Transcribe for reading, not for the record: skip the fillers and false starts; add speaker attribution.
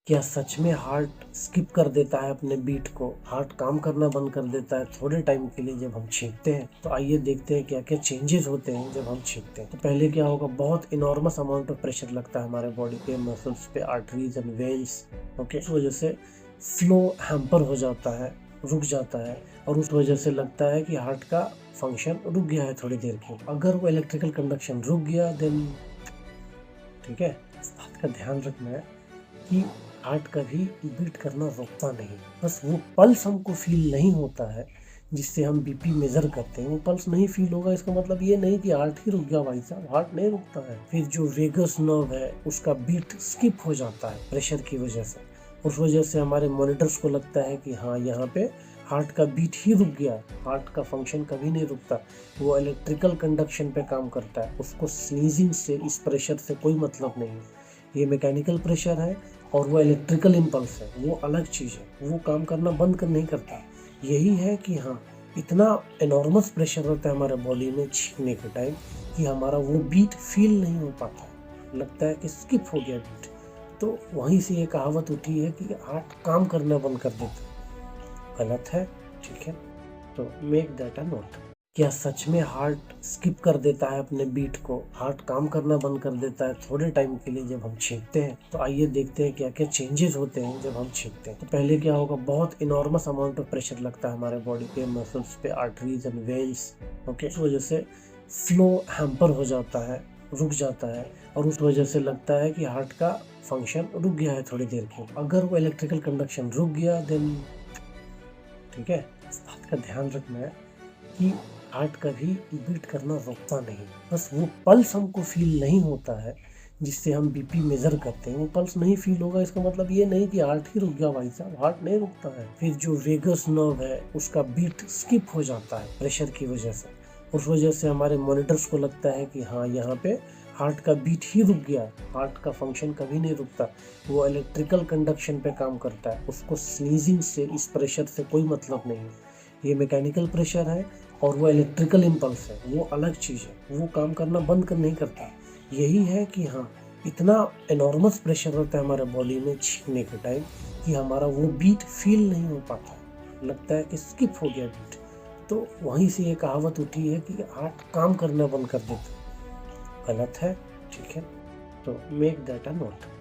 Speaker 1: क्या सच में heart skip कर देता है अपने बीट को? हार्ट काम करना बंद कर देता है थोड़े टाइम के लिए जब हम छींकते हैं? तो आइए देखते हैं क्या क्या चेंजेस होते हैं जब हम छींकते हैं। तो पहले क्या होगा, बहुत इनॉर्मस अमाउंट ऑफ प्रेशर लगता है हमारे बॉडी के मसल्स पे, आर्टरीज एंड वेन्स। ओके, इस वजह से फ्लो हैम्पर हो जाता है, रुक जाता है, और उस वजह से लगता है कि हार्ट का फंक्शन रुक गया है थोड़ी देर के। अगर वो इलेक्ट्रिकल कंडक्शन रुक गया देन ठीक है, इस बात का ध्यान रखना है कि हार्ट कभी बीट करना रुकता नहीं। बस वो पल्स हमको फील नहीं होता है जिससे हम बीपी मेजर करते हैं, वो पल्स नहीं फील होगा, इसका मतलब ये नहीं कि हार्ट ही रुक गया। भाई साहब, हार्ट नहीं रुकता है। फिर जो वेगस नर्व है उसका बीट स्किप हो जाता है प्रेशर की वजह से। उस वजह से हमारे मॉनिटर्स को लगता है कि हाँ, यहाँ पे हार्ट का बीट ही रुक गया, हार्ट का फंक्शन कभी नहीं रुकता। वो इलेक्ट्रिकल कंडक्शन पे काम करता है, उसको स्नीजिंग से, इस प्रेशर से कोई मतलब नहीं है। ये मैकेनिकल प्रेशर है और वो इलेक्ट्रिकल इम्पल्स है, वो अलग चीज़ है, वो काम करना बंद कर नहीं करता। यही है कि हाँ, इतना एनॉर्मस प्रेशर होता है हमारे बॉडी में छींकने के टाइम कि हमारा वो बीट फील नहीं हो पाता, लगता है कि स्किप हो गया बीट। तो वहीं से ये कहावत उठी है कि हार्ट काम करना बंद कर देता। गलत है, ठीक है, तो मेक दैट अ नोट। क्या सच में हार्ट स्किप कर देता है अपने बीट को? हार्ट काम करना बंद कर देता है थोड़े टाइम के लिए जब हम छींकते हैं? तो आइए देखते हैं क्या क्या चेंजेस होते हैं जब हम छींकते हैं। तो पहले क्या होगा, बहुत इनॉर्मस अमाउंट ऑफ प्रेशर लगता है हमारे बॉडी के मसल्स पे, आर्टरीज एंड वेन्स। ओके, इस वजह से फ्लो हैम्पर हो जाता है, रुक जाता है, और उस वजह से लगता है कि हार्ट का फंक्शन रुक गया है थोड़ी देर के। अगर वो इलेक्ट्रिकल कंडक्शन रुक गया देन ठीक है, इस बात का ध्यान रखना है कि हार्ट कभी बीट करना रुकता नहीं। बस वो पल्स हमको फील नहीं होता है जिससे हम बीपी मेजर करते हैं, वो पल्स नहीं फील होगा, इसका मतलब ये नहीं कि हार्ट ही रुक गया। भाई साहब, हार्ट नहीं रुकता है। फिर जो वेगस नर्व है उसका बीट स्किप हो जाता है प्रेशर की वजह से। उस वजह से हमारे मॉनिटर्स को लगता है कि हाँ, यहाँ पे हार्ट का बीट ही रुक गया, हार्ट का फंक्शन कभी नहीं रुकता। वो इलेक्ट्रिकल कंडक्शन पे काम करता है, उसको स्नीजिंग से, इस प्रेशर से कोई मतलब नहीं है। ये मैकेनिकल प्रेशर है और वो इलेक्ट्रिकल इम्पल्स है, वो अलग चीज़ है, वो काम करना बंद कर नहीं करता। यही है कि हाँ, इतना एनॉर्मस प्रेशर होता है हमारे बॉडी में छींकने के टाइम कि हमारा वो बीट फील नहीं हो पाता, लगता है कि स्किप हो गया बीट। तो वहीं से ये कहावत उठी है कि हार्ट काम करना बंद कर देता। गलत है, ठीक है, तो मेक दैट अ नोट।